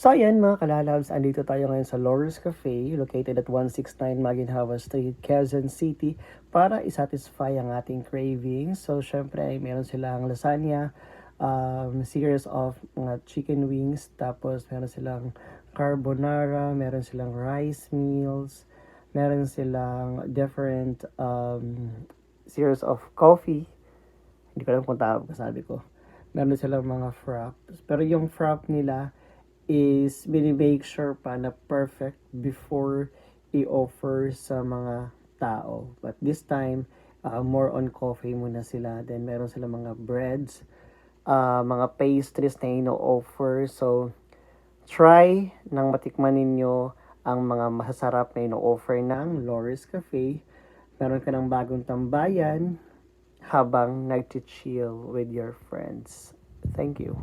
So ayan mga kalalabs, andito tayo ngayon sa Laurel's Cafe located at 169 Maginhawa Street, Quezon City para isatisfy ang ating cravings. So syempre ay meron silang lasagna, series of mga chicken wings, tapos meron silang carbonara, meron silang rice meals, meron silang different series of coffee. Hindi ko alam kung tama sabi ko. Meron silang mga fraps. Pero yung frap nila is binimake sure pa na perfect before i-offer sa mga tao. But this time, more on coffee muna sila. Then meron sila mga breads, mga pastries na ino-offer. So, try nang matikman ninyo ang mga masasarap na ino-offer ng Laurel's Cafe. Meron ka ng bagong tambayan habang nag-chill with your friends. Thank you.